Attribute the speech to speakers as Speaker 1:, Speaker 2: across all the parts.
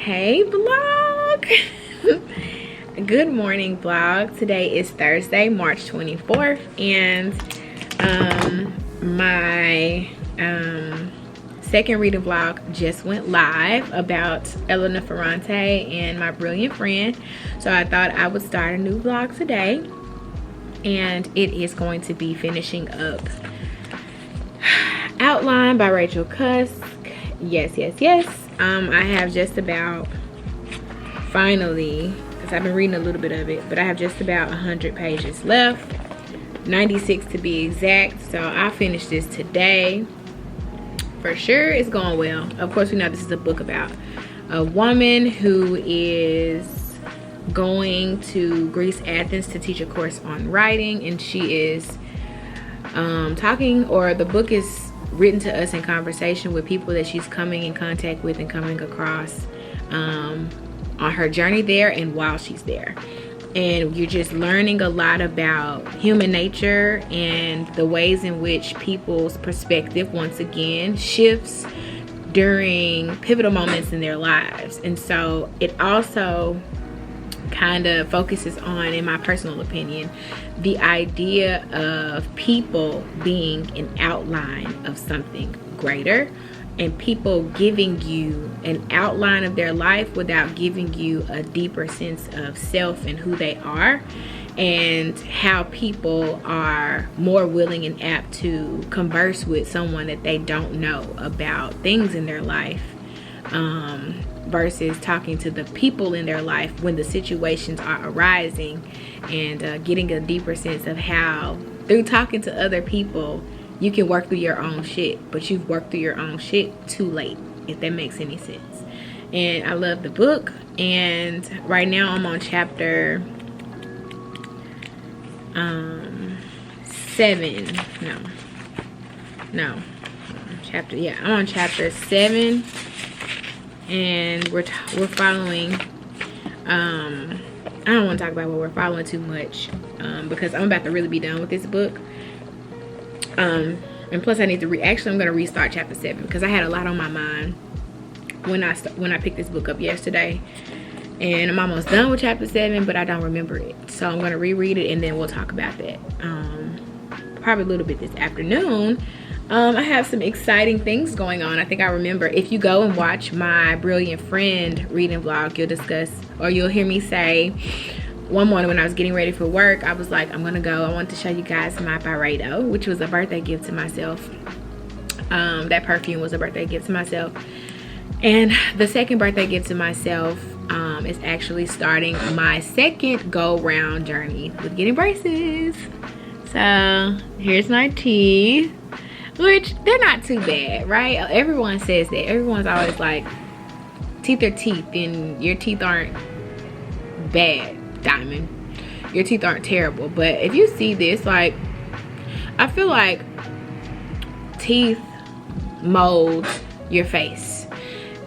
Speaker 1: Hey vlog. Good morning vlog. Today is Thursday, March 24th, and my second reading vlog just went live about Elena Ferrante and my brilliant friend. So I thought I would start a new vlog today, and it is going to be finishing up Outline by Rachel Cusk. Yes. I have just about finally, because I've been reading a little bit of it, but I have just about 100 pages left, 96 to be exact. So I'll finish this today for sure. It's going well. Of course, we know this is a book about a woman who is going to Greece, Athens to teach a course on writing, and she is talking, or the book is written to us in conversation with people that she's coming in contact with and coming across on her journey there and while she's there. And you're just learning a lot about human nature and the ways in which people's perspective once again shifts during pivotal moments in their lives. And so it also kind of focuses on, in my personal opinion, the idea of people being an outline of something greater, and people giving you an outline of their life without giving you a deeper sense of self and who they are, and how people are more willing and apt to converse with someone that they don't know about things in their life, versus talking to the people in their life when the situations are arising, and getting a deeper sense of how through talking to other people you can work through your own shit, but you've worked through your own shit too late, if that makes any sense. And I love the book, and right now I'm on chapter 7. I'm on chapter 7, and we're following I don't want to talk about what we're following too much, because I'm about to really be done with this book, and plus I need to actually I'm going to restart chapter 7 because I had a lot on my mind when I picked this book up yesterday, and I'm almost done with chapter 7, but I don't remember it, so I'm going to reread it and then we'll talk about that probably a little bit this afternoon. I have some exciting things going on. I think I remember, if you go and watch my brilliant friend reading vlog, you'll hear me say one morning when I was getting ready for work, I was like, I want to show you guys my Byredo, which was a birthday gift to myself. That perfume was a birthday gift to myself. And the second birthday gift to myself is actually starting my second go-round journey with getting braces. So here's my teeth, which they're not too bad, right? Everyone says that. Everyone's always like, teeth are teeth, and your teeth aren't bad, Diamond. Your teeth aren't terrible. But if you see this, like, I feel like teeth mold your face,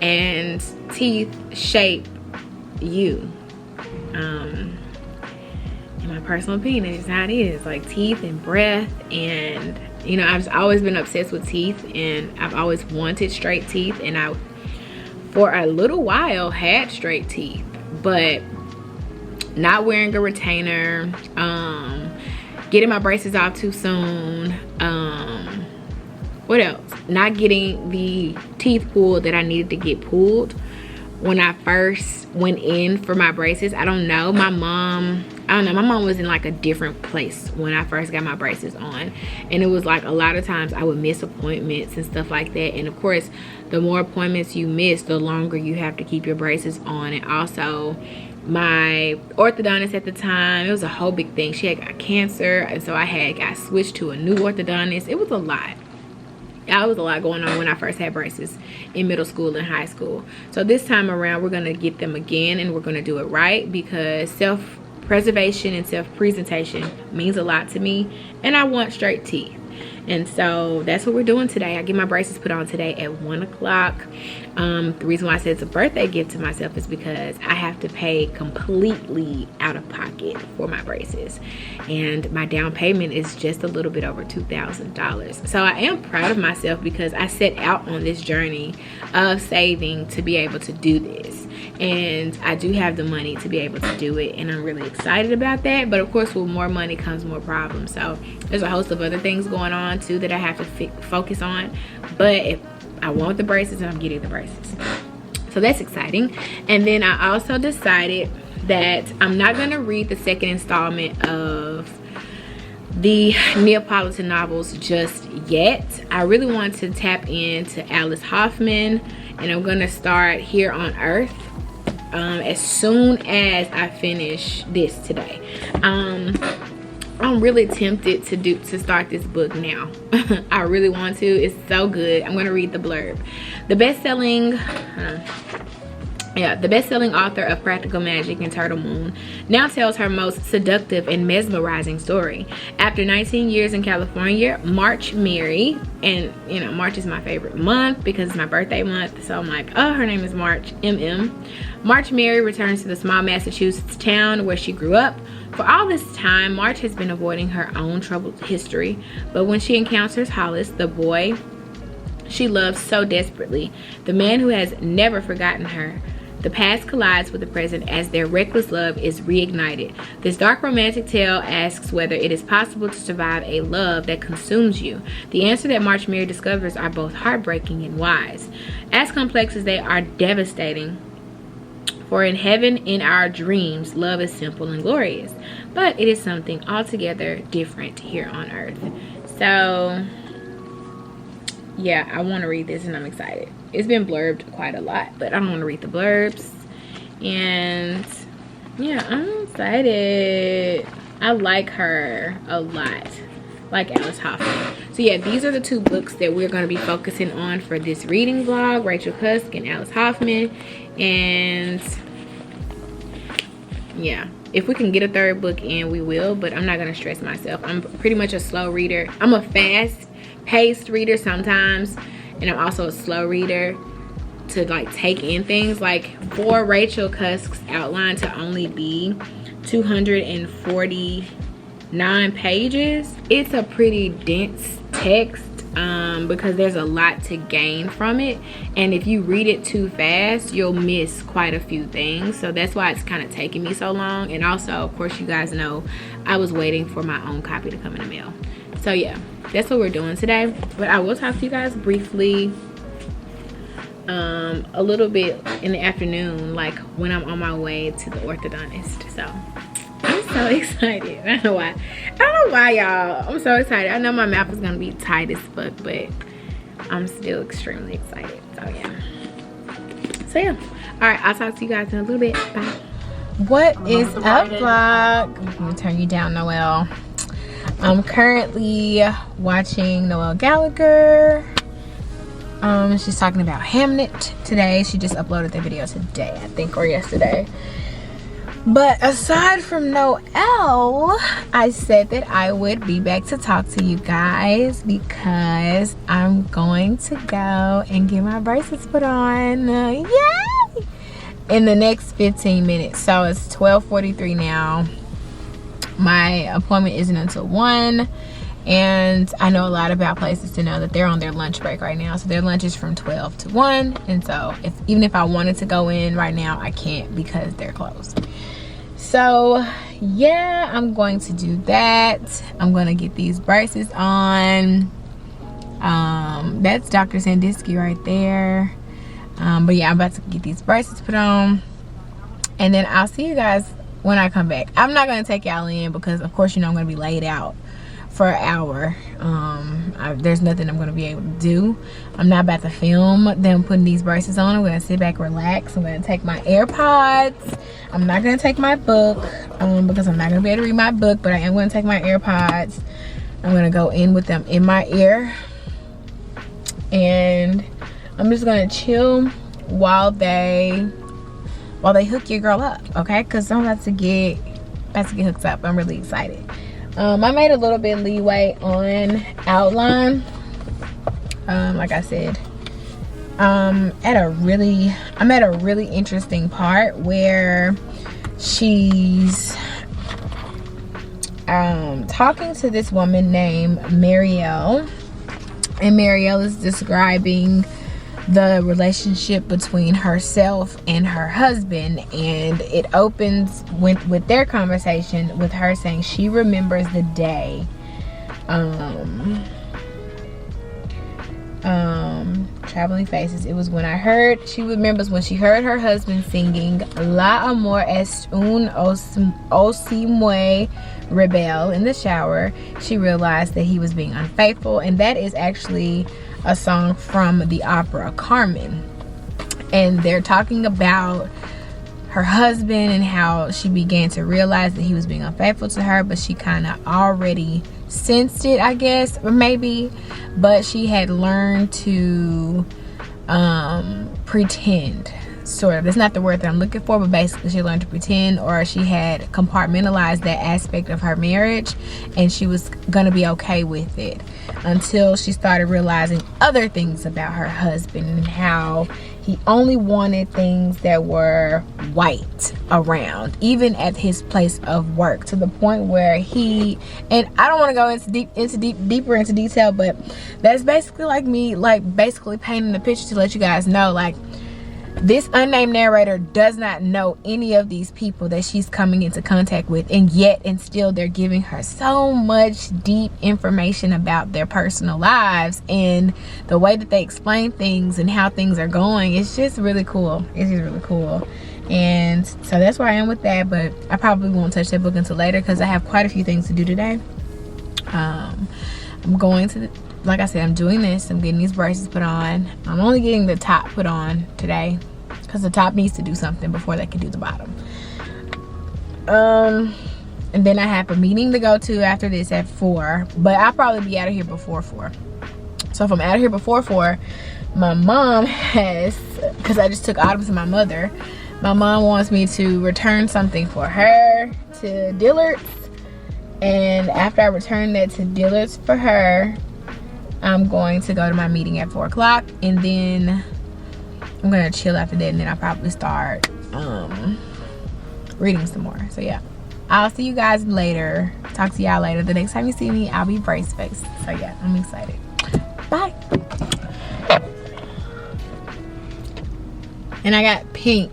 Speaker 1: and teeth shape you. In my personal opinion, it's just how it is. Like, teeth and breath, and you know, I've always been obsessed with teeth, and I've always wanted straight teeth, and I for a little while had straight teeth, but not wearing a retainer, getting my braces off too soon, what else, not getting the teeth pulled that I needed to get pulled when I first went in for my braces. I don't know, my mom was in like a different place when I first got my braces on, and it was like a lot of times I would miss appointments and stuff like that. And of course, the more appointments you miss, the longer you have to keep your braces on. And also, my orthodontist at the time, it was a whole big thing. She had got cancer, and so I got switched to a new orthodontist. It was a lot. There was a lot going on when I first had braces in middle school and high school. So this time around, we're going to get them again, and we're going to do it right, because self-preservation and self-presentation means a lot to me, and I want straight teeth. And so that's what we're doing today. I get my braces put on today at 1 o'clock. The reason why I said it's a birthday gift to myself is because I have to pay completely out of pocket for my braces, and my down payment is just a little bit over $2,000. So I am proud of myself because I set out on this journey of saving to be able to do this. and I do have the money to be able to do it, and I'm really excited about that. But of course, with more money comes more problems. So there's a host of other things going on too that I have to focus on. But if I want the braces, and I'm getting the braces, so that's exciting. And then I also decided that I'm not going to read the second installment of the Neapolitan novels just yet. I really want to tap into Alice Hoffman, and I'm going to start Here on Earth as soon as I finish this today. I'm really tempted to start this book now. I really want to. It's so good. I'm going to read the blurb. The best-selling author of Practical Magic and Turtle Moon now tells her most seductive and mesmerizing story. After 19 years in California, March Mary, and you know, March is my favorite month because it's my birthday month, so I'm like, oh, her name is March, March Mary returns to the small Massachusetts town where she grew up. For all this time, March has been avoiding her own troubled history, but when she encounters Hollis, the boy she loves so desperately, the man who has never forgotten her, the past collides with the present as their reckless love is reignited. This dark romantic tale asks whether it is possible to survive a love that consumes you. The answer that March Mary discovers are both heartbreaking and wise. As complex as they are devastating. For in heaven, in our dreams, love is simple and glorious. But it is something altogether different here on earth. So, yeah, I want to read this and I'm excited. It's been blurbed quite a lot, but I don't want to read the blurbs. And yeah, I'm excited. I like her a lot, like Alice Hoffman. So yeah, these are the two books that we're going to be focusing on for this reading vlog: Rachel Cusk and Alice Hoffman. And yeah, if we can get a third book in, we will, but I'm not going to stress myself. I'm pretty much a slow reader. I'm a fast-paced reader sometimes, and I'm also a slow reader to like take in things. Like for Rachel Cusk's outline to only be 249 pages, it's a pretty dense text because there's a lot to gain from it, and if you read it too fast, you'll miss quite a few things. So that's why it's kind of taking me so long. And also, of course, you guys know I was waiting for my own copy to come in the mail. So yeah, that's what we're doing today. But I will talk to you guys briefly a little bit in the afternoon, like when I'm on my way to the orthodontist. So I'm so excited. I don't know why y'all. I'm so excited. I know my mouth is gonna be tight as fuck, but I'm still extremely excited. So yeah, all right, I'll talk to you guys in a little bit. Bye. What is up, vlog? I'm gonna turn you down, Noelle. I'm currently watching Noelle Gallagher. She's talking about Hamnet today. She just uploaded the video today, I think, or yesterday. But aside from Noelle, I said that I would be back to talk to you guys because I'm going to go and get my braces put on. Yay! In the next 15 minutes. So it's 12:43 now. My appointment isn't until 1. And I know a lot about places to know that they're on their lunch break right now. So their lunch is from 12 to 1. And so even if I wanted to go in right now, I can't because they're closed. So yeah, I'm going to do that. I'm going to get these braces on. That's Dr. Sandusky right there. But yeah, I'm about to get these braces put on. And then I'll see you guys when I come back. I'm not going to take y'all in because, of course, you know I'm going to be laid out for an hour. There's nothing I'm going to be able to do. I'm not about to film them putting these braces on. I'm going to sit back, relax. I'm going to take my AirPods. I'm not going to take my book because I'm not going to be able to read my book, but I am going to take my AirPods. I'm going to go in with them in my ear, and I'm just going to chill while they hook your girl up, okay? Because I'm about to get hooked up. I'm really excited. I made a little bit leeway on outline. Like I said, I'm at a really interesting part where she's talking to this woman named Marielle, and Marielle is describing the relationship between herself and her husband, and it opens with their conversation with her saying she remembers the day traveling faces. It was when she remembers when she heard her husband singing La Amor es un osimue rebel in the shower. She realized that he was being unfaithful, and that is actually a song from the opera Carmen. And they're talking about her husband and how she began to realize that he was being unfaithful to her, but she kind of already sensed it, I guess, or maybe, but she had learned to pretend, sort of. That's not the word that I'm looking for, but basically she learned to pretend, or she had compartmentalized that aspect of her marriage, and she was gonna be okay with it until she started realizing other things about her husband and how he only wanted things that were white around, even at his place of work, to the point where and I don't want to go deeper into detail, but that's basically like me, like basically painting the picture to let you guys know, like, this unnamed narrator does not know any of these people that she's coming into contact with, and still they're giving her so much deep information about their personal lives and the way that they explain things and how things are going. It's just really cool. It's just really cool. And so that's where I am with that, but I probably won't touch that book until later because I have quite a few things to do today. I'm going to like I said, I'm doing this. I'm getting these braces put on. I'm only getting the top put on today because the top needs to do something before they can do the bottom. And then I have a meeting to go to after this at 4, but I'll probably be out of here before 4. So if I'm out of here before 4, my mom has, because I just took Autumn to my mother, my mom wants me to return something for her to Dillard's. And after I return that to Dillard's for her, I'm going to go to my meeting at 4 o'clock, and then I'm gonna chill after that, and then I'll probably start reading some more. So yeah, I'll see you guys later. Talk to y'all later. The next time you see me, I'll be brace faced. So yeah, I'm excited. Bye. And I got pink.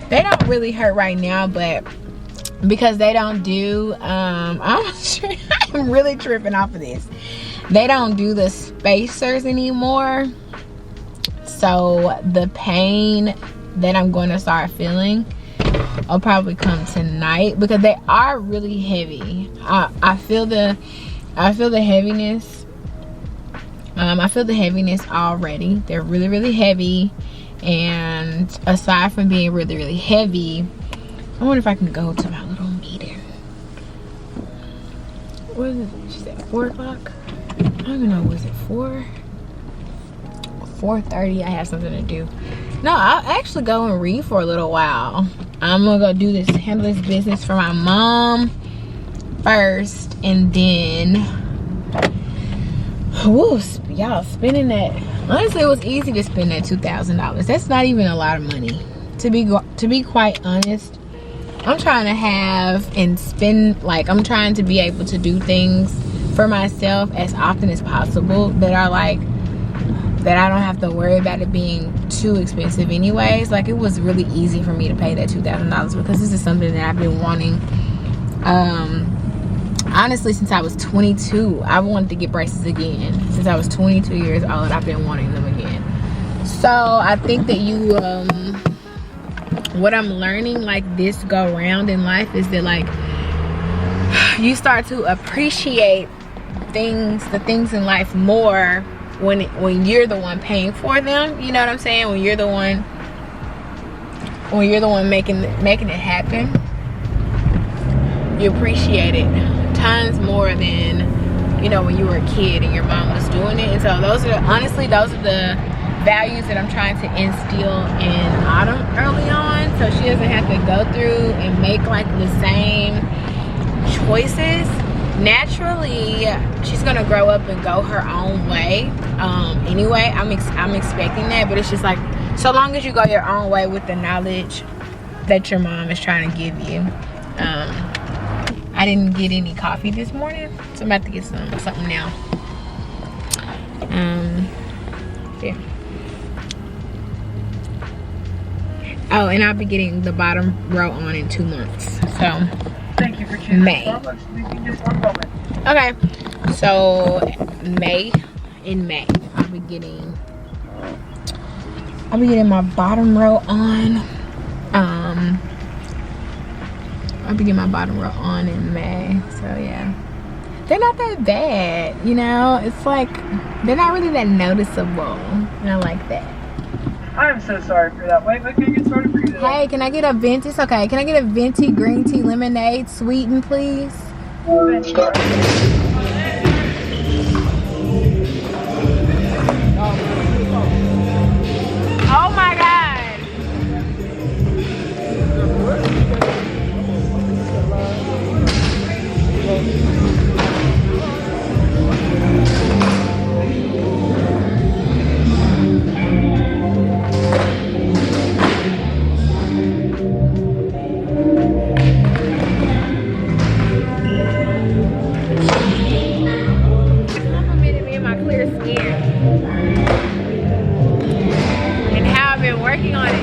Speaker 1: They don't really hurt right now, but because they don't do I'm really tripping off of this. They don't do the spacers anymore, so the pain that I'm going to start feeling will probably come tonight because they are really heavy. I feel the heaviness. I feel the heaviness already. They're really, really heavy. And aside from being really, really heavy, I wonder if I can go to my little meeting. What is it? She said 4 o'clock? I don't even know. Was it 4? 4:30. I have something to do. No, I'll actually go and read for a little while. I'm gonna go handle this business for my mom first, and then y'all spending that. Honestly, it was easy to spend that $2,000. That's not even a lot of money. To be quite honest, I'm trying to have and spend, like, I'm trying to be able to do things for myself as often as possible that are like, that I don't have to worry about it being too expensive anyways. Like, it was really easy for me to pay that $2,000 because this is something that I've been wanting. Honestly, since I was 22, I wanted to get braces again. Since I was 22 years old, I've been wanting them again. So I think that what I'm learning, like, this go round in life is that, like, you start to appreciate the things in life more when you're the one paying for them. You know what I'm saying? When you're the one making it happen, you appreciate it tons more than, you know, when you were a kid and your mom was doing it. And so those are the values that I'm trying to instill in Autumn early on, so she doesn't have to go through and make like the same choices naturally she's gonna grow up and go her own way. Anyway, I'm expecting that, but it's just like, so long as you go your own way with the knowledge that your mom is trying to give you. I didn't get any coffee this morning, so I'm about to get something now. Yeah. Oh, and I'll be getting the bottom row on in 2 months. So
Speaker 2: thank you for choosing
Speaker 1: May.
Speaker 2: Just one moment.
Speaker 1: Okay, so in May, I'll be getting my bottom row on. I'll be getting my bottom row on in May. So yeah, they're not that bad, you know. It's like they're not really that noticeable, and I like that.
Speaker 2: I'm so sorry for that. Wait, can I get started for you today?
Speaker 1: Hey, can I get a venti? It's okay. Can I get a venti green tea lemonade sweetened, please? Oh my God. Complimented me in my clear skin and how I've been working on it.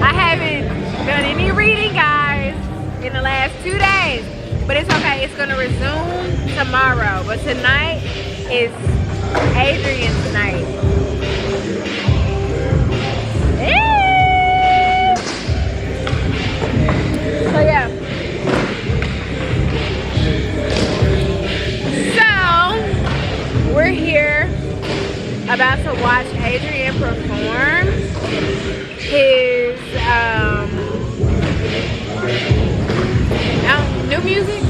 Speaker 1: I haven't done any reading, guys, in the last 2 days, but it's okay. It's gonna resume tomorrow, but tonight is Adrian's night. So yeah. So we're here about to watch Adrian perform his new music.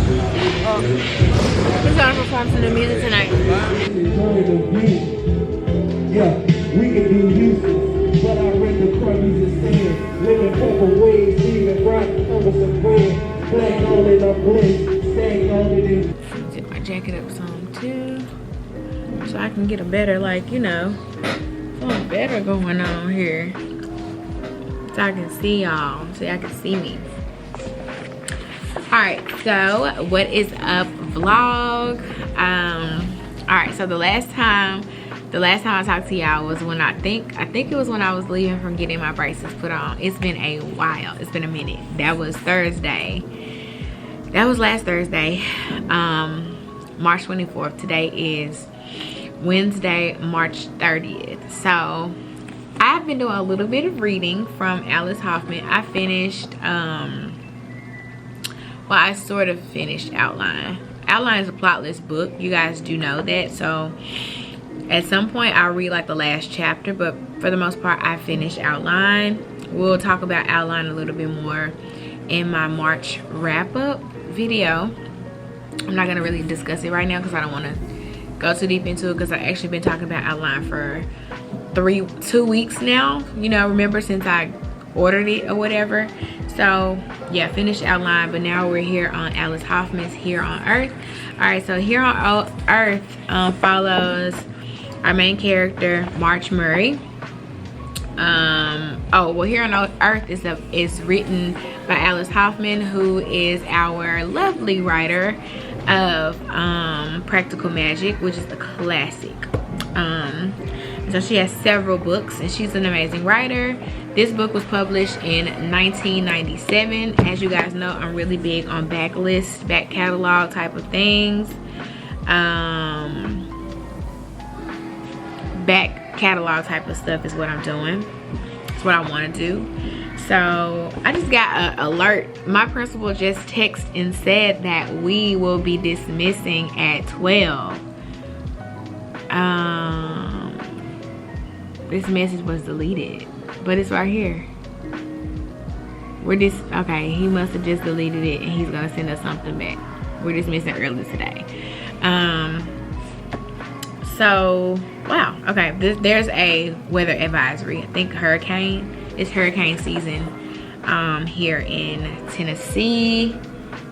Speaker 1: He's gonna perform some new music tonight.
Speaker 3: Yeah, we can do useless, but I rent the crummies instead. Living proper ways, leaving right under some bread. Black on it, I'm blessed, staying on it in.
Speaker 1: Zip my jacket up some too, so I can get a better, like, you know, something better going on here. So I can see y'all, so y'all can see me. Alright, so what is up, vlog? Alright, so the last time I talked to y'all was when I think it was when I was leaving from getting my braces put on. It's been a while. It's been a minute. That was Thursday. That was last Thursday, March 24th. Today is Wednesday, March 30th. So I've been doing a little bit of reading from Alice Hoffman. I finished, well, I sort of finished Outline. Outline is a plotless book. You guys do know that. So at some point I'll read like the last chapter, but for the most part I finished Outline. We'll talk about Outline a little bit more in my March wrap-up video. I'm not gonna really discuss it right now because I don't want to go too deep into it, because I've actually been talking about Outline for 2 weeks now, you know, remember, since I ordered it or whatever. So yeah, finished Outline, but now we're here on Alice Hoffman's Here on Earth. All right, so Here on Earth follows our main character, March Murray. Oh, well, Here on Earth is written by Alice Hoffman, who is our lovely writer of Practical Magic, which is the classic. So she has several books, and she's an amazing writer. This book was published in 1997. As you guys know, I'm really big on backlist, back catalog type of things. Back catalog type of stuff is what I'm doing. It's what I want to do. So I just got an alert. My principal just texted and said that we will be dismissing at 12. This message was deleted, but it's right here. Okay, he must have just deleted it, and he's gonna send us something back. We're dismissing early today. So wow, okay, there's a weather advisory. I think it's hurricane season here in Tennessee.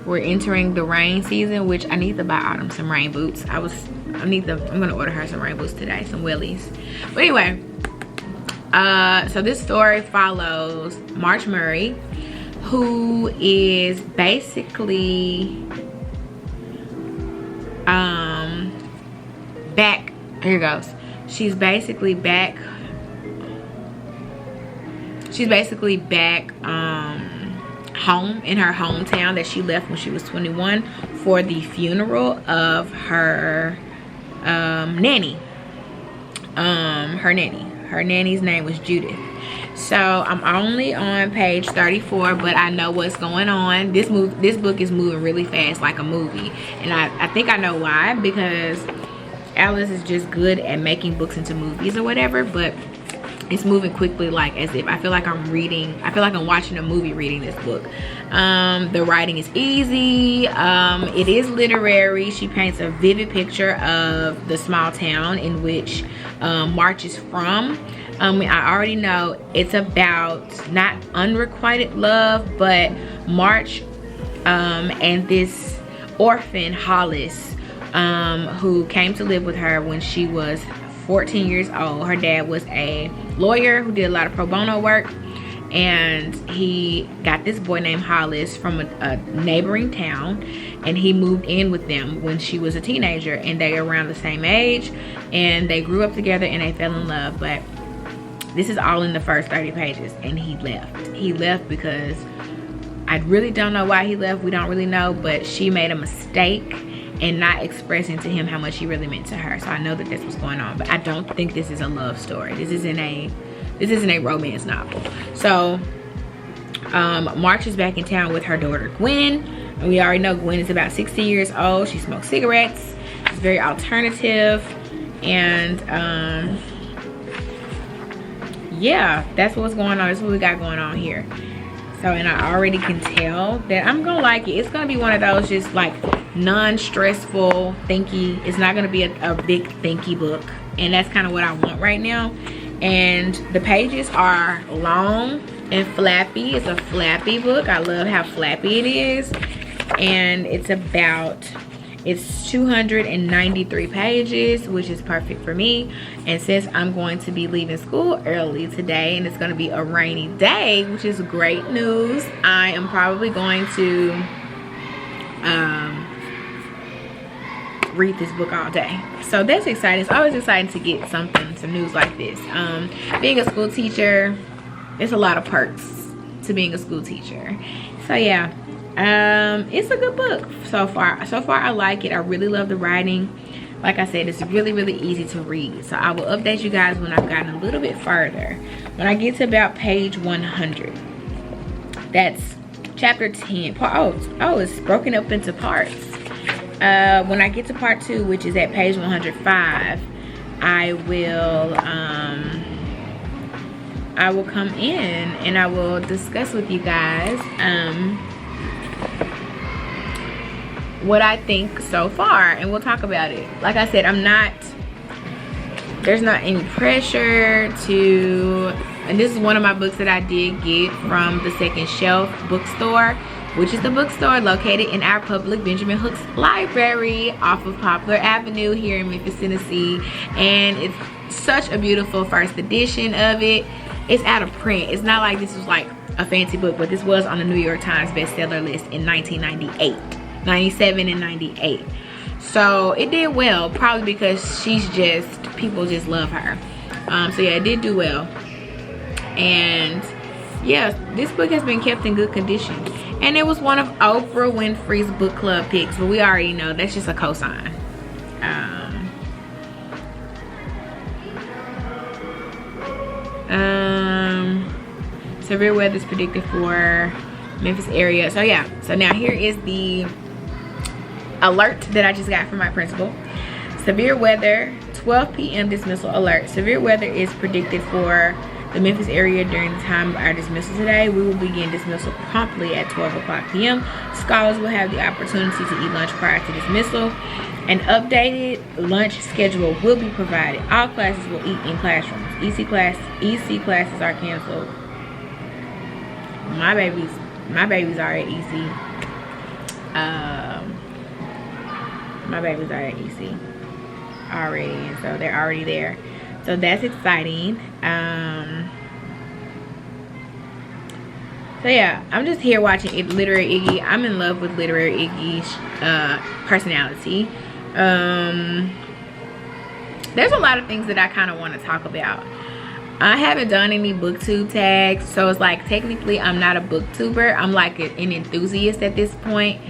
Speaker 1: we're entering the rain season, which I need to buy Autumn some rain boots. I'm gonna order her some rain boots today, some wellies. But anyway, so this story follows March Murray, who is basically back. Here goes. She's basically back home in her hometown that she left when she was 21 for the funeral of her nanny. Her nanny's name was Judith. So I'm only on page 34, but I know what's going on. This book is moving really fast, like a movie, and I think I know why, because Alice is just good at making books into movies or whatever, but it's moving quickly, like as if I feel like I'm watching a movie reading this book. The writing is easy. It is literary. She paints a vivid picture of the small town in which March is from. I already know it's about not unrequited love, but March and this orphan Hollis, who came to live with her when she was 14 years old. Her dad was a lawyer who did a lot of pro bono work, and he got this boy named Hollis from a neighboring town, and he moved in with them when she was a teenager, and they are around the same age, and they grew up together and they fell in love. But this is all in the first 30 pages, and he left because I really don't know why he left. We don't really know, but she made a mistake and not expressing to him how much he really meant to her. So I know that that's what's going on, but I don't think this is a love story. This isn't a romance novel. So March is back in town with her daughter Gwen, and we already know Gwen is about 60 years old. She smokes cigarettes. She's very alternative, and yeah, that's what's going on. That's what we got going on here. So, and I already can tell that I'm gonna like it. It's gonna be one of those just like non-stressful thinky. It's not gonna be a big thinky book, and that's kind of what I want right now. And the pages are long and flappy. It's a flappy book. I love how flappy it is. And it's 293 pages, which is perfect for me. And since I'm going to be leaving school early today, and it's going to be a rainy day, which is great news, I am probably going to read this book all day. So that's exciting. It's always exciting to get some news like this. Being a school teacher, there's a lot of perks to being a school teacher. So yeah, it's a good book so far. I like it. I really love the writing. Like I said, it's really, really easy to read. So I will update you guys when I've gotten a little bit further. When I get to about page 100, that's chapter 10. Oh, it's broken up into parts. When I get to part 2, which is at page 105, I will come in and I will discuss with you guys what I think so far, and we'll talk about it. Like I said, there's not any pressure to, and this is one of my books that I did get from the Second Shelf bookstore, which is the bookstore located in our public Benjamin Hooks library off of Poplar Avenue here in Memphis, Tennessee. And it's such a beautiful first edition of it. It's out of print. It's not like this was like a fancy book, but this was on the New York Times bestseller list in 1998, 97 and 98. So it did well, probably because people just love her. So yeah, it did do well. And yeah, this book has been kept in good condition. And it was one of Oprah Winfrey's book club picks, but we already know that's just a cosign. Severe weather is predicted for Memphis area. So yeah, so now here is the alert that I just got from my principal. Severe weather, 12 p.m. dismissal alert. Severe weather is predicted for the Memphis area during the time of our dismissal today. We will begin dismissal promptly at 12 o'clock p.m. Scholars will have the opportunity to eat lunch prior to dismissal. An updated lunch schedule will be provided. All classes will eat in classrooms. EC classes are canceled. My babies are at EC. My babies are at EC already, and so they're already there, so that's exciting. So yeah, I'm just here watching it. Literary Iggy. I'm in love with Literary Iggy's personality. There's a lot of things that I kind of want to talk about. I haven't done any booktube tags, so it's like technically I'm not a booktuber. I'm like an enthusiast at this point.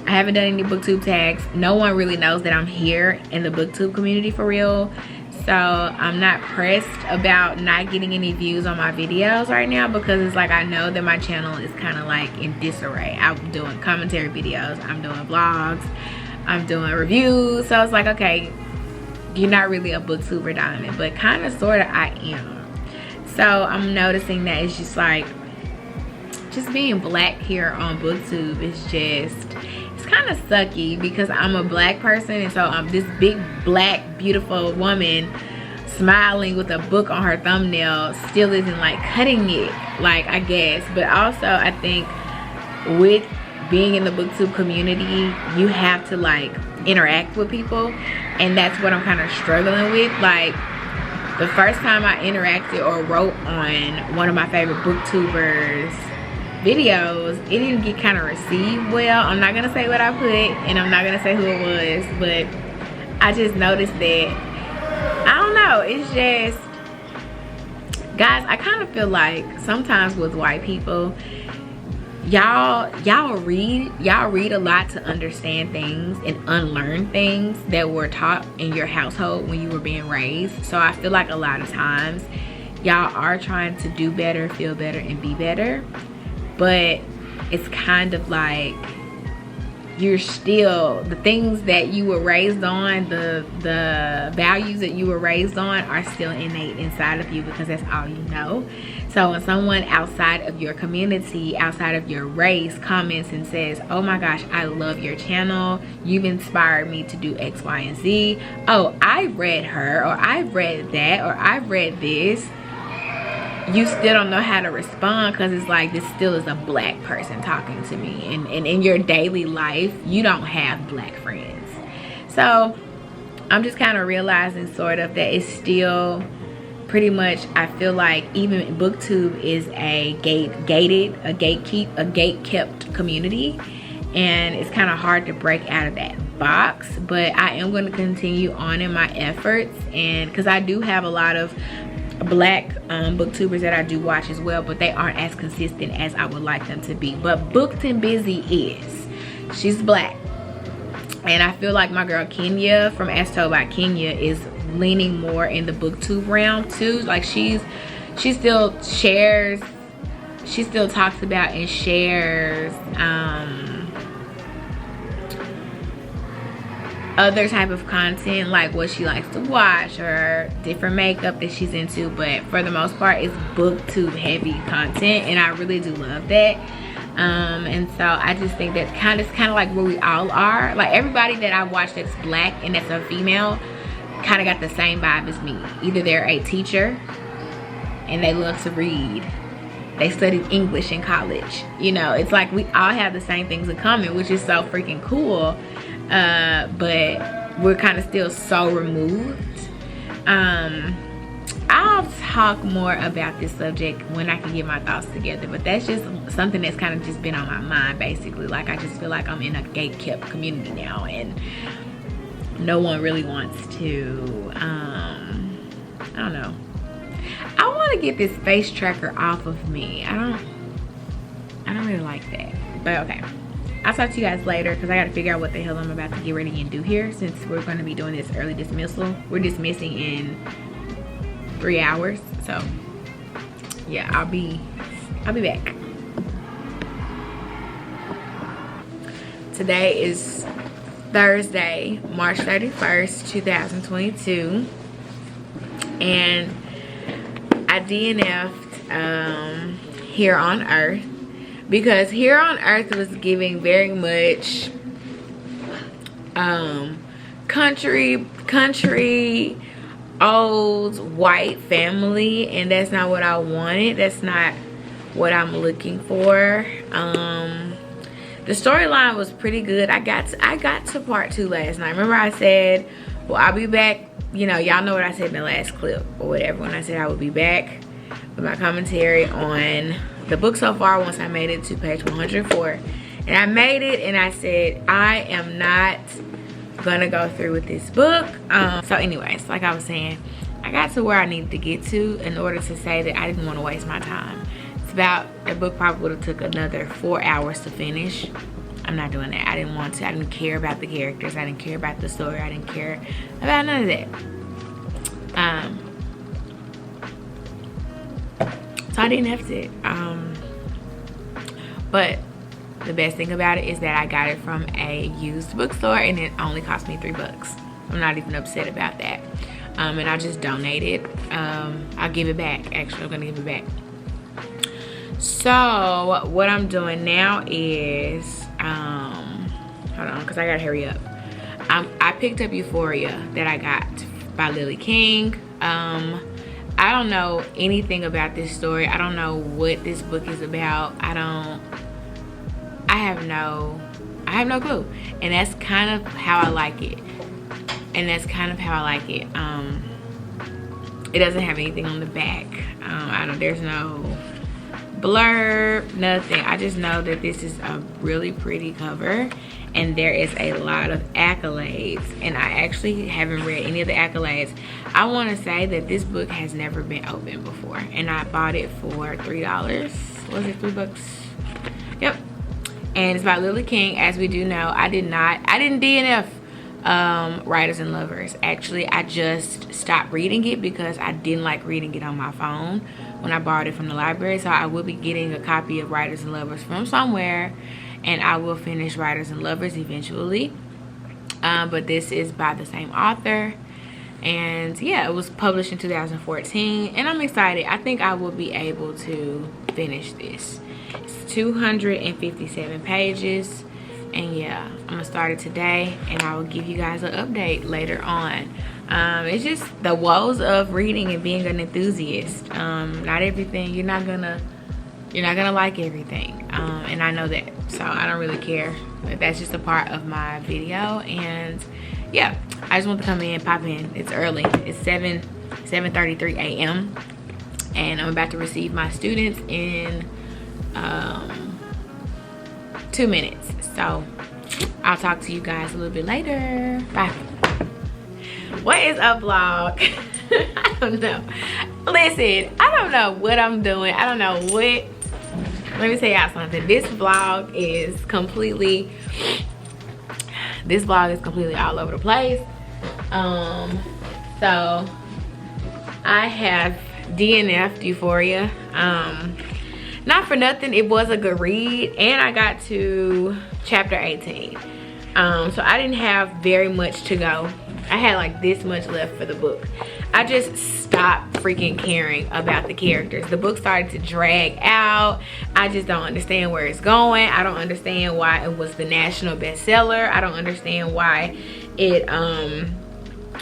Speaker 1: I haven't done any booktube tags. No one really knows that I'm here in the booktube community for real. So I'm not pressed about not getting any views on my videos right now, because it's like I know that my channel is kind of like in disarray. I'm doing commentary videos, I'm doing vlogs, I'm doing reviews. So it's like, okay, you're not really a booktuber, Diamond, but kind of sort of I am. So I'm noticing that it's just like, just being black here on booktube is just, it's kind of sucky, because I'm a black person, and so I'm this big black beautiful woman smiling with a book on her thumbnail still isn't like cutting it, like, I guess. But also I think with being in the booktube community, you have to like interact with people, and that's what I'm kind of struggling with. Like, the first time I interacted or wrote on one of my favorite booktubers videos, it didn't get kind of received well. I'm not gonna say what I put, and I'm not gonna say who it was, but I just noticed that, I don't know, it's just, guys, I kind of feel like sometimes with white people, y'all read a lot to understand things and unlearn things that were taught in your household when you were being raised. So I feel like a lot of times y'all are trying to do better, feel better, and be better, but it's kind of like you're still, the things that you were raised on, the values that you were raised on are still innate inside of you, because that's all you know. So when someone outside of your community, outside of your race, comments and says, oh my gosh, I love your channel, you've inspired me to do X, Y, and Z, oh, I read her, or I've read that, or I've read this, you still don't know how to respond, because it's like, this still is a black person talking to me, and in your daily life you don't have black friends. So I'm just kind of realizing sort of that it's still pretty much, I feel like even booktube is a gate-kept community, and it's kind of hard to break out of that box. But I am going to continue on in my efforts, and because I do have a lot of black booktubers that I do watch as well, but they aren't as consistent as I would like them to be. But Booked and Busy is, she's black, and I feel like my girl Kenya from As Told by Kenya is leaning more in the booktube realm too. Like she still shares, she still talks about and shares other type of content, like what she likes to watch or different makeup that she's into, but for the most part it's booktube heavy content, and I really do love that. And so I just think that it's kind of like where we all are. Like everybody that I watch that's black and that's a female kind of got the same vibe as me. Either they're a teacher and they love to read, they studied English in college, you know, it's like we all have the same things in common, which is so freaking cool. But we're kind of still so removed. I'll talk more about this subject when I can get my thoughts together, but that's just something that's kind of just been on my mind basically. Like I just feel like I'm in a gate-kept community now, and no one really wants to, I don't know. I want to get this face tracker off of me. I don't really like that, but okay. I'll talk to you guys later, because I got to figure out what the hell I'm about to get ready and do here, since we're going to be doing this early dismissal. We're dismissing in 3 hours, so yeah, I'll be back. Today is Thursday, March 31st, 2022, and I DNF'd Here on Earth, because Here on Earth was giving very much country old white family, and that's not what I wanted. That's not what I'm looking for. the storyline was pretty good. I got to part 2 last night. Remember I said, well, I'll be back. You know, y'all know what I said in the last clip or whatever, when I said I would be back with my commentary on the book so far once I made it to page 104. And I made it, and I said I am not gonna go through with this book. So anyways, like I was saying, I got to where I needed to get to in order to say that I didn't want to waste my time. It's about, the book probably would have took another 4 hours to finish. I'm not doing that. I didn't want to. I didn't care about the characters. I didn't care about the story. I didn't care about none of that. So I DNF'd it. But the best thing about it is that I got it from a used bookstore, and it only cost me $3. I'm not even upset about that. And I just donated. I'll give it back. Actually, I'm gonna give it back. So what I'm doing now is, hold on, because I gotta hurry up. I picked up Euphoria that I got by Lily King. I don't know anything about this story. I don't know what this book is about. I have no clue. And that's kind of how I like it. It doesn't have anything on the back. There's no blurb, nothing. I just know that this is a really pretty cover, and there is a lot of accolades, and I actually haven't read any of the accolades. I want to say that this book has never been opened before, and I bought it for $3. Was it $3? Yep. And it's by Lily King. As we do know, I didn't DNF Writers and Lovers. Actually, I just stopped reading it because I didn't like reading it on my phone when I borrowed it from the library. So I will be getting a copy of Writers and Lovers from somewhere, and I will finish Writers and Lovers eventually. But this is by the same author, and yeah, it was published in 2014, and I'm excited. I think I will be able to finish this. It's 257 pages. And yeah, I'm gonna start it today, and I will give you guys an update later on. It's just the woes of reading and being an enthusiast. Not everything, you're not gonna like everything, and I know that, so I don't really care. That's just a part of my video. And yeah, I just want to come in, pop in. It's early. It's 7:33 a.m. and I'm about to receive my students in 2 minutes. So I'll talk to you guys a little bit later. Bye. What is a vlog? I don't know. Listen, I don't know what I'm doing. I don't know what. Let me tell y'all something. This vlog is completely all over the place. So I have DNF'd Euphoria. Not for nothing, it was a good read, and I got to chapter 18. So I didn't have very much to go. I had like this much left for the book. I just stopped freaking caring about the characters. The book started to drag out. I just don't understand where it's going. I don't understand why it was the national bestseller. I don't understand why it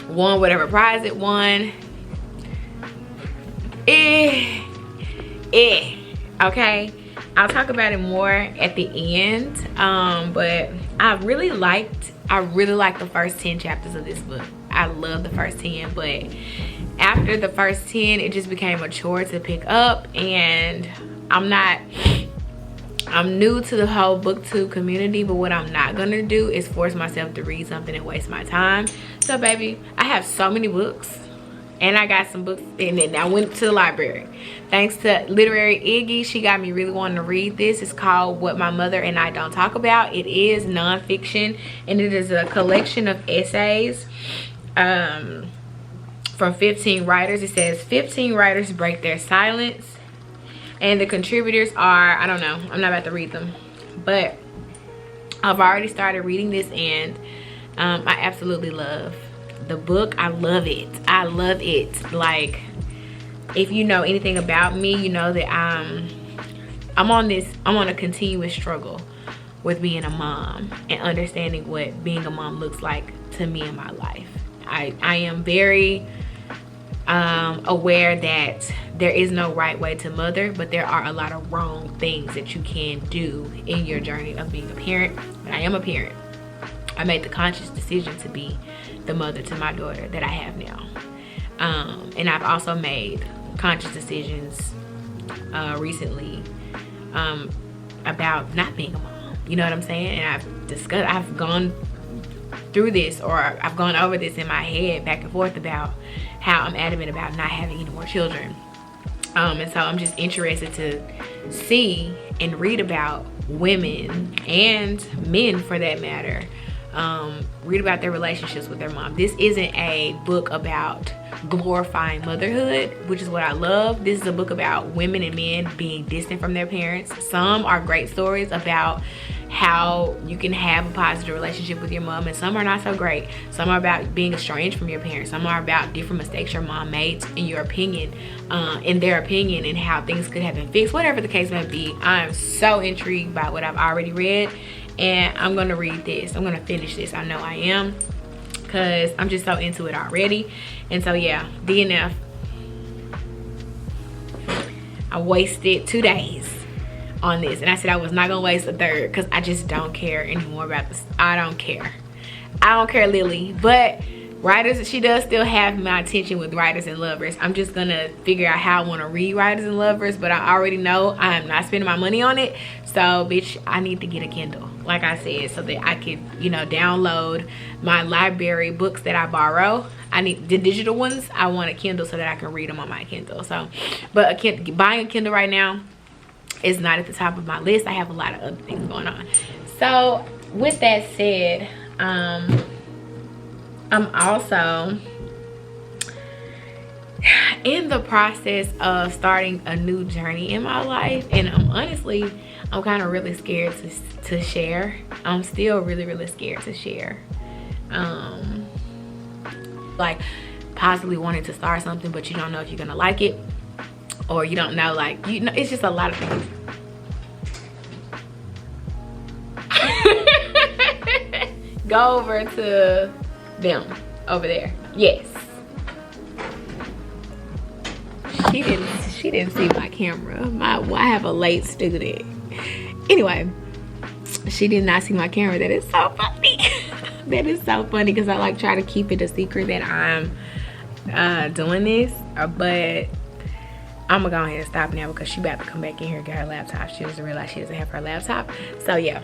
Speaker 1: won whatever prize it won. Okay, I'll talk about it more at the end. But I really liked the first 10 chapters of this book. I love the first 10, but after the first 10, it just became a chore to pick up, and I'm new to the whole booktube community, but what I'm not gonna do is force myself to read something and waste my time. So baby, I have so many books, and I got some books, and then I went to the library. Thanks to Literary Iggy, she got me really wanting to read this. It's called What My Mother and I Don't Talk About. It is nonfiction, and it is a collection of essays from 15 writers. It says 15 writers break their silence, and the contributors are, I don't know, I'm not about to read them, but I've already started reading this, and I absolutely love the book. I love it. Like, if you know anything about me, you know that I'm on a continuous struggle with being a mom and understanding what being a mom looks like to me in my life. I am very aware that there is no right way to mother, but there are a lot of wrong things that you can do in your journey of being a parent. And I am a parent. I made the conscious decision to be the mother to my daughter that I have now. And I've also made conscious decisions recently about not being a mom. You know what I'm saying? And I've gone through this, or I've gone over this in my head back and forth about how I'm adamant about not having any more children. And so I'm just interested to see and read about women and men, for that matter, read about their relationships with their mom. This isn't a book about glorifying motherhood, which is what I love. This is a book about women and men being distant from their parents. Some are great stories about how you can have a positive relationship with your mom, and some are not so great. Some are about being estranged from your parents. Some are about different mistakes your mom made, in your opinion, in their opinion, and how things could have been fixed. Whatever the case may be, I'm so intrigued by what I've already read, and I'm gonna read this. I'm gonna finish this. I know I am, because I'm just so into it already. And so yeah, DNF. I wasted 2 days on this, and I said I was not gonna waste a third, because I just don't care anymore about this. I don't care, Lily. But writers, she does still have my attention with Writers and Lovers. I'm just gonna figure out how I want to read Writers and Lovers, but I already know I am not spending my money on it. So bitch, I need to get a Kindle, like I said, so that I could, you know, download my library books that I borrow. I need the digital ones. I want a Kindle so that I can read them on my Kindle. So, but buying a Kindle right now is not at the top of my list. I have a lot of other things going on. So with that said, I'm also in the process of starting a new journey in my life, and honestly, I'm kind of really scared to share. I'm still really scared to share. Like possibly wanting to start something, but you don't know if you're gonna like it, or you don't know, like, you know, it's just a lot of things. Go over to them over there. Yes. She didn't see my camera. I have a late student. Anyway, she did not see my camera. That is so funny. That is so funny, because I like try to keep it a secret that I'm doing this, but I'm gonna go ahead and stop now, because she about to come back in here and get her laptop. She doesn't realize she doesn't have her laptop. So yeah,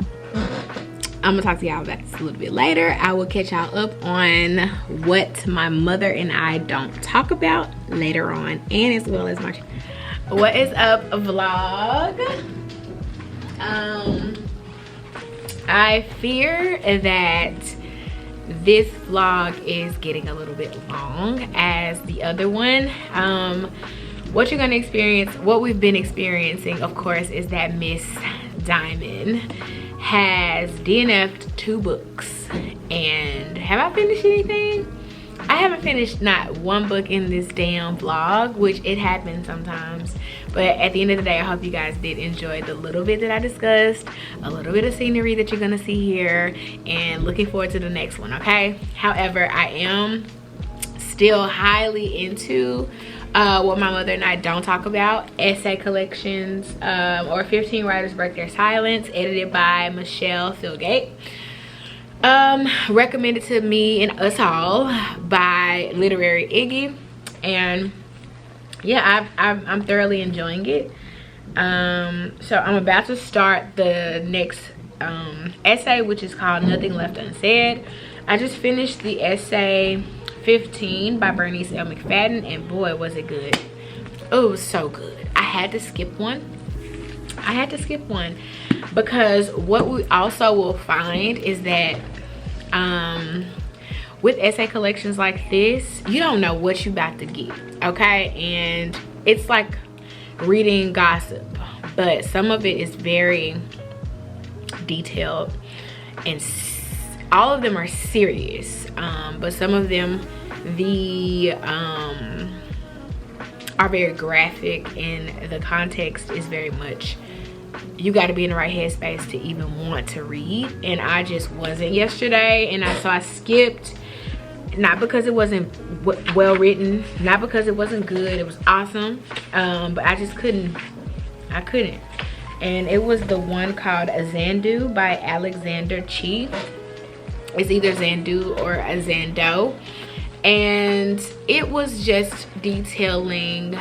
Speaker 1: I'm gonna talk to y'all about this a little bit later. I will catch y'all up on what my mother and I don't talk about later on, and as well as my what is up vlog. I fear that this vlog is getting a little bit long as the other one. What you're gonna experience, what we've been experiencing, of course, is that Miss Diamond has DNF'd 2 books. And have I finished anything? I haven't finished not one book in this damn vlog, which it happens sometimes. But at the end of the day, I hope you guys did enjoy the little bit that I discussed, a little bit of scenery that you're gonna see here, and looking forward to the next one, okay? However, I am still highly into what my mother and I don't talk about, essay collections, or 15 Writers Break Their Silence, edited by Michelle Philgate. Recommended to me and us all by Literary Iggy, and yeah, I'm thoroughly enjoying it. So I'm about to start the next essay, which is called Nothing Left Unsaid. I just finished the essay 15 by Bernice L. McFadden, and boy was it good. Oh, it was so good. I had to skip one. Because what we also will find is that with essay collections like this, you don't know what you about to get, okay? And it's like reading gossip, but some of it is very detailed, and all of them are serious, but some of them are very graphic, and the context is very much, you got to be in the right headspace to even want to read, and I just wasn't yesterday, and so I skipped not because it wasn't well written, not because it wasn't good. It was awesome, but I just couldn't. I couldn't. And it was the one called Xandu by Alexander Chi. It's either Xandu or a Xando. And it was just detailing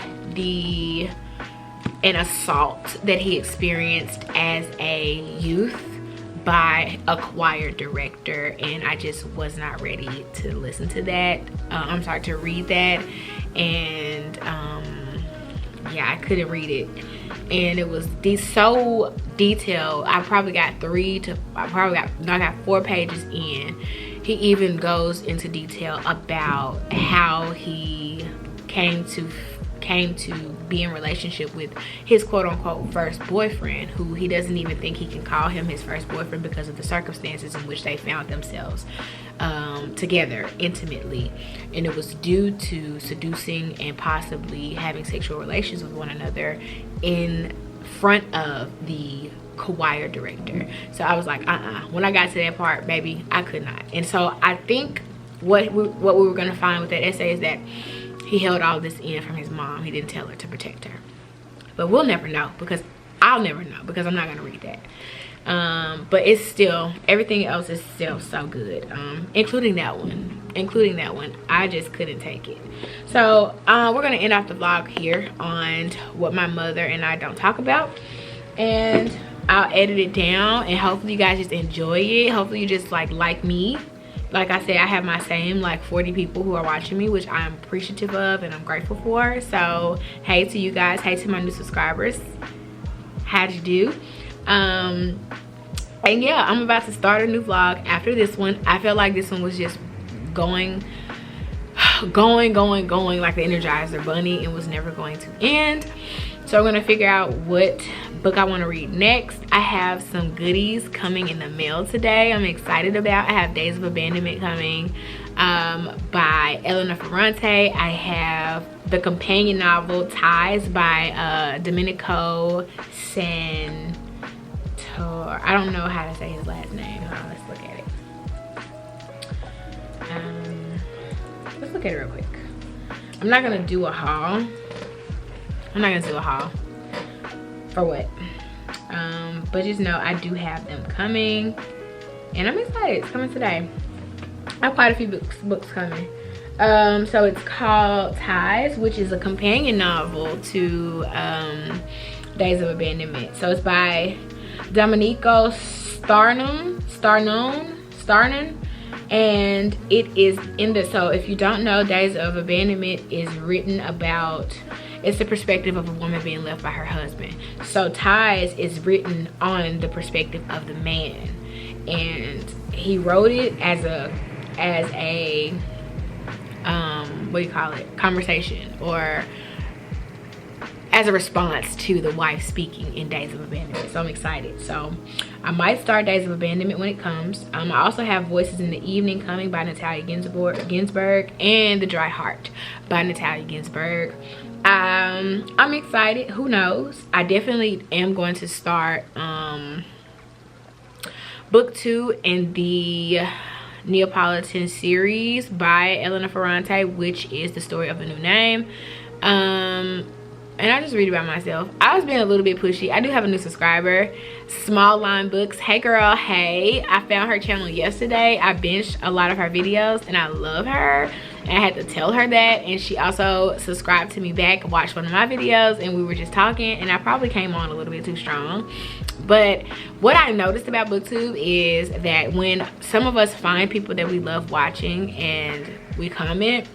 Speaker 1: an assault that he experienced as a youth by a choir director, and I just was not ready to listen to that. I'm sorry, to read that. And yeah, I couldn't read it. And it was so detailed. I probably got 4 pages in. He even goes into detail about how he came to be in relationship with his quote-unquote first boyfriend, who he doesn't even think he can call him his first boyfriend because of the circumstances in which they found themselves together intimately. And it was due to seducing and possibly having sexual relations with one another in front of the choir director. So I was like, when I got to that part, baby, I could not. And so I think what we were going to find with that essay is that he held all this in from his mom. He didn't tell her to protect her. But we'll never know, because I'll never know, because I'm not going to read that. But it's still, everything else is still so good, including that one. I just couldn't take it. So we're going to end off the vlog here on what my mother and I don't talk about. And I'll edit it down, and hopefully you guys just enjoy it. Hopefully you just like me. Like I said, I have my same like 40 people who are watching me, which I'm appreciative of and I'm grateful for. So hey to you guys, hey to my new subscribers, how'd you do? And yeah, I'm about to start a new vlog after this one. I felt like this one was just going like the Energizer Bunny, and was never going to end. So I'm gonna figure out what book I want to read next. I have some goodies coming in the mail today I'm excited about. I have Days of Abandonment coming by Elena Ferrante. I have the companion novel Ties by Domenico Santor. I don't know how to say his last name. Hold on, let's look at it. Let's look at it real quick. I'm not gonna do a haul. For what? But just know I do have them coming, and I'm excited. It's coming today. I have quite a few books coming. So it's called Ties, which is a companion novel to Days of Abandonment. So it's by Domenico Starnon, and it is in the, so if you don't know, Days of Abandonment is written about, it's the perspective of a woman being left by her husband. So Ties is written on the perspective of the man, and he wrote it as a what do you call it, conversation, or as a response to the wife speaking in Days of Abandonment. So I'm excited. So I might start Days of Abandonment when it comes. I also have Voices in the Evening coming by Natalia Ginsburg, and The Dry Heart by Natalia Ginsburg. I'm excited. Who knows? I definitely am going to start book 2 in the Neapolitan series by Elena Ferrante, which is The Story of a New Name. And I just read it by myself. I was being a little bit pushy. I do have a new subscriber, Small Line Books. Hey girl, hey. I found her channel yesterday. I binged a lot of her videos and I love her. And I had to tell her that. And she also subscribed to me back, watched one of my videos, and we were just talking. And I probably came on a little bit too strong. But what I noticed about BookTube is that when some of us find people that we love watching and we comment,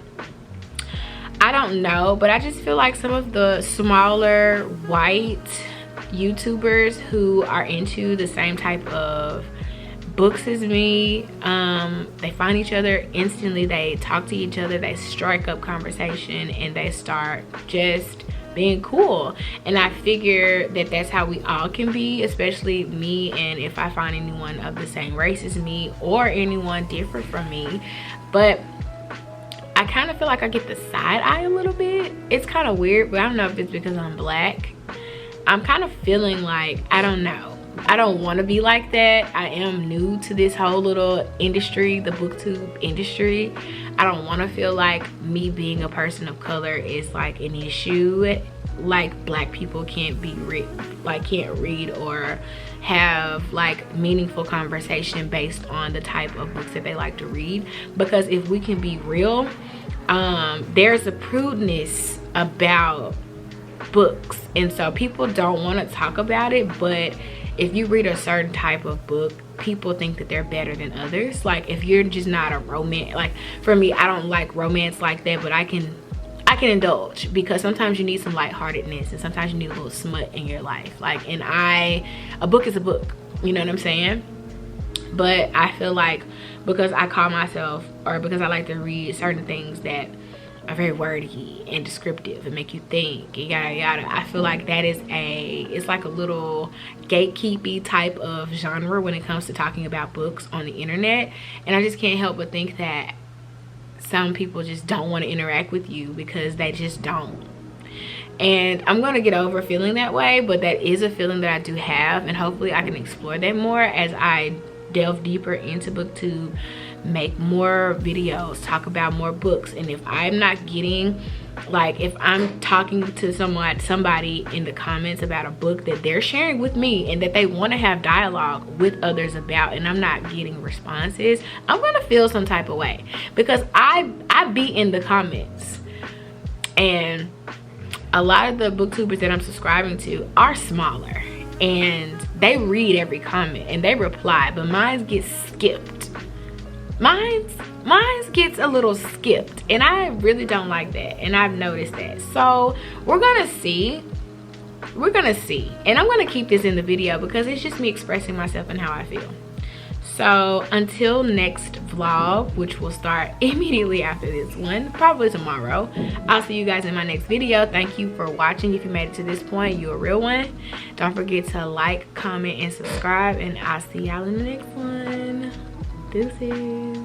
Speaker 1: I don't know, but I just feel like some of the smaller white YouTubers who are into the same type of books as me, they find each other instantly, they talk to each other, they strike up conversation, and they start just being cool. And I figure that that's how we all can be, especially me, and if I find anyone of the same race as me or anyone different from me. But I kind of feel like I get the side eye a little bit. It's kind of weird, but I don't know if it's because I'm black. I'm kind of feeling like, I don't know, I don't want to be like that. I am new to this whole little industry, the booktube industry. I don't want to feel like me being a person of color is like an issue. Like black people can't read or have like meaningful conversation based on the type of books that they like to read. Because if we can be real, there's a prudeness about books, and so people don't want to talk about it. But if you read a certain type of book, people think that they're better than others. Like if you're just not a romance, like for me, I don't like romance like that, but I can indulge, because sometimes you need some lightheartedness and sometimes you need a little smut in your life. Like, and a book is a book, you know what I'm saying? But I feel like because I call myself, or because I like to read certain things that are very wordy and descriptive and make you think and yada yada, I feel like that is it's like a little gatekeepy type of genre when it comes to talking about books on the internet. And I just can't help but think that some people just don't want to interact with you because they just don't. And I'm going to get over feeling that way, but that is a feeling that I do have, and hopefully I can explore that more as I delve deeper into booktube, make more videos, talk about more books. And if I'm not getting, like if I'm talking to somebody in the comments about a book that they're sharing with me and that they want to have dialogue with others about, and I'm not getting responses, I'm gonna feel some type of way, because I be in the comments, and a lot of the booktubers that I'm subscribing to are smaller and they read every comment and they reply, but mine gets skipped. Mine gets a little skipped, and I really don't like that, and I've noticed that. So we're gonna see, and I'm gonna keep this in the video because it's just me expressing myself and how I feel. So until next vlog, which will start immediately after this one, probably tomorrow, I'll see you guys in my next video. Thank you for watching. If you made it to this point, you're a real one. Don't forget to like, comment, and subscribe, and I'll see y'all in the next one. Deuces.